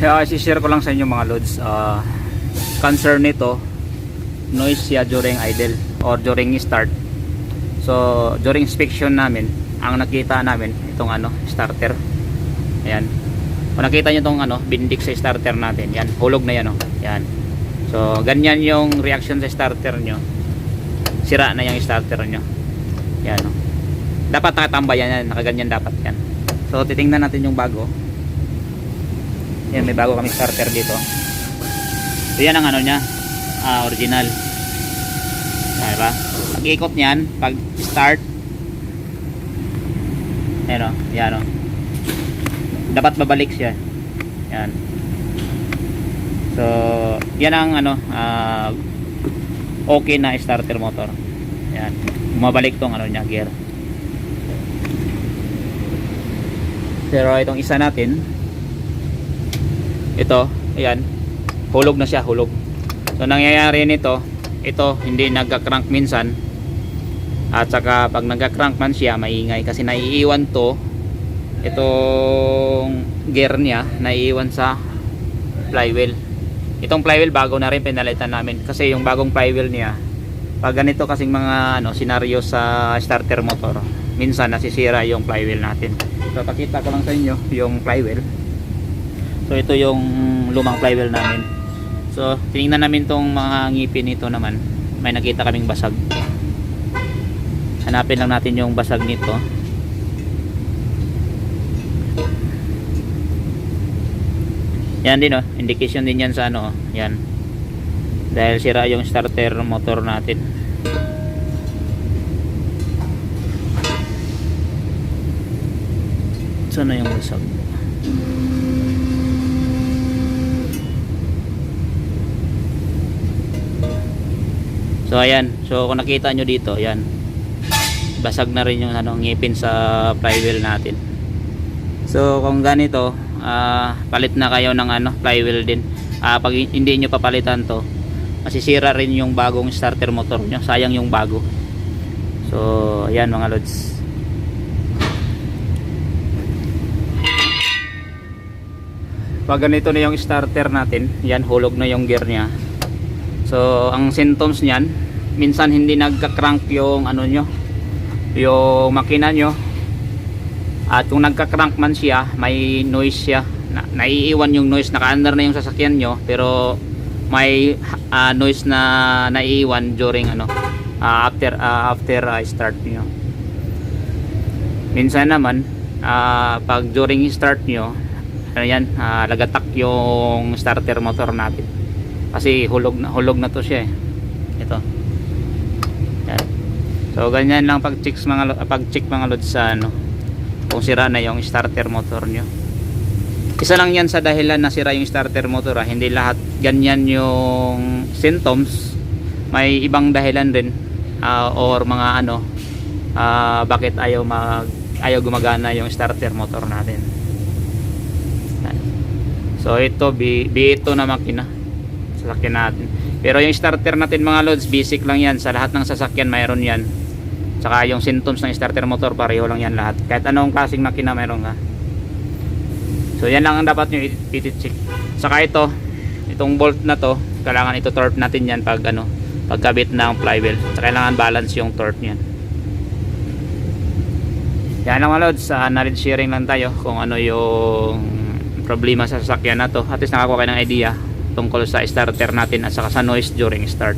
Kaya i-share ko lang sa inyo mga lods, concern nito, noise siya during idle or during start. So during inspection namin, ang nakita namin itong starter. Ayan. Kung nakita nyo itong bindik sa starter natin, yan, hulog na yan, yan. So ganyan yung reaction sa starter nyo, sira na yung starter nyo. Yan, dapat nakatambayan yan, nakaganyan dapat yan. So titingnan natin yung bago. Yan, may bago kami starter dito. So yan ang niya, original. Diba? Pag ikot niyan, pag start, yan yan dapat babalik siya. Yan. So yan ang okay na starter motor. Yan, bumabalik tong niya, gear. Pero itong isa natin, ito, ayan, hulog na siya, hulog. So nangyayari nito, ito hindi nagka-crank minsan, at saka pag nagka-crank man siya, maingay kasi naiiwan to, itong gear niya naiiwan sa flywheel. Itong flywheel bago na rin pinalitan namin, kasi yung bagong flywheel niya, pag ganito kasing mga senaryo sa starter motor, minsan nasisira yung flywheel natin. So pakita ko lang sa inyo yung flywheel. So ito yung lumang flywheel namin. So tinignan namin tong mga ngipin nito naman, may nakita kaming basag. Hanapin lang natin yung basag nito. Yan din indication din yan sa yan. Dahil sira yung starter motor natin. Sana yung basag. So ayan, so kung nakita nyo dito, yan, basag na rin yung ngipin sa flywheel natin. So kung ganito, palit na kayo ng flywheel din. Pag hindi nyo papalitan to, masisira rin yung bagong starter motor nyo, sayang yung bago. So ayan mga lods. Pag ganito na yung starter natin, yan, hulog na yung gear nya. So ang symptoms niyan, minsan hindi nagka-crank yung nyo, yung makina nyo. At kung nagka-crank man siya, may noise siya, naiiwan yung noise, naka-under na yung sasakyan nyo, pero may noise na naiiwan during after start nyo. Minsan naman pag during start nyo, lagatak yung starter motor natin. Kasi hulog na to siya ito. Yan. So ganyan lang pag-check mga lods sa kung sira na yung starter motor nyo. Isa lang yan sa dahilan na sira yung starter motor, hindi lahat ganyan yung symptoms. May ibang dahilan din, or mga bakit ayaw gumagana yung starter motor natin. Yan. So ito ito na makina sasakyan natin. Pero yung starter natin mga lods, basic lang yan. Sa lahat ng sasakyan mayroon yan. Saka yung symptoms ng starter motor, pareho lang yan lahat. Kahit anong klaseng makina mayroon ka. So yan lang ang dapat nyo i-check. Saka itong bolt na to, kailangan ito-torque natin yan pag pagkabit ng flywheel. Saka kailangan balance yung torque nyan. Yan lang mga lods, knowledge sharing lang tayo kung ano yung problema sa sasakyan na to. At least nakakuha kayo ng idea tungkol sa starter natin at saka sa noise during start.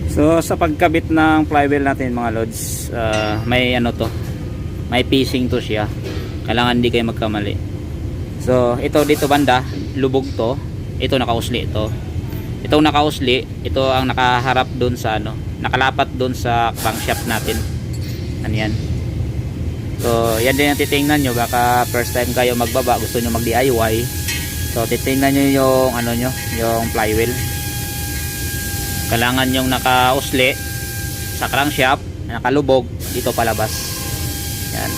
So sa pagkabit ng flywheel natin mga lods, may may piecing to siya. Kailangan hindi kayo magkamali. So ito dito banda, lubog to. Ito nakausli ito. Itong nakausli, ito ang nakaharap doon sa nakalapat doon sa crankshaft natin. Ano yan? So yan din ang titingnan nyo. Baka first time kayo magbaba, gusto nyo mag DIY. So titingnan nyo yung yung flywheel. Kailangan yung nakausli sa crankshaft, nakalubog dito palabas. Yan.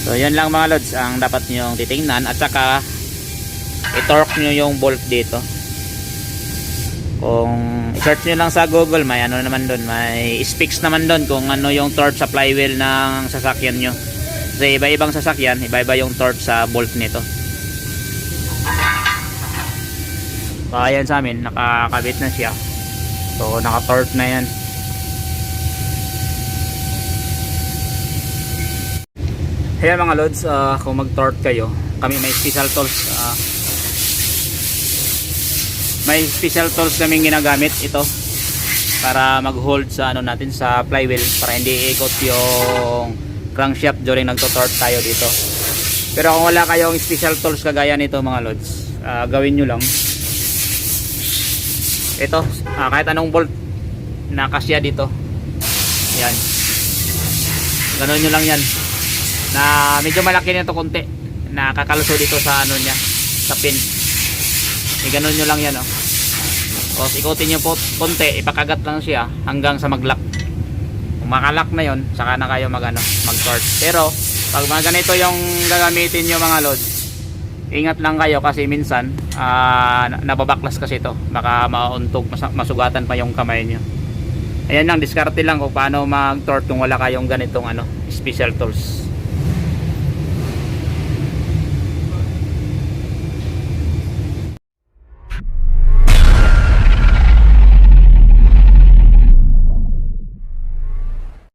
So yan lang mga lods ang dapat nyo titingnan. At saka i-torque nyo yung bolt dito. Kung search nyo lang sa Google, may ano naman doon, may specs naman doon kung ano yung torque sa flywheel ng sasakyan nyo. Kasi iba-ibang sasakyan, iba-iba yung torque sa bolt nito. So ayan sa amin, nakakabit na siya. So naka-torque na yan. Ayan mga lods, kung mag-torque kayo, kami may special tools. May special tools kaming ginagamit ito para mag-hold sa ano natin sa flywheel para hindi ikot yung crankshaft during nagto-torque tayo dito. Pero kung wala kayong special tools kagaya nito mga lods, gawin nyo lang ito, kahit anong bolt na kasya dito. Yan. Ganon nyo lang yan. Na medyo malaki nito konti. Nakakaluso dito sa ano niya, sa pin. Ganon nyo lang yan, oh. Tapos ikutin nyo po konti, ipakagat lang siya hanggang sa mag-lock. Kung makalock na yon, saka na kayo mag-torque. Pero pag mga ganito yung gagamitin nyo mga lods, ingat lang kayo kasi minsan nababaklas kasi ito, baka mauntog, masugatan pa yung kamay nyo. Ayan lang, diskarte lang kung paano mag-torque kung wala kayong ganitong special tools.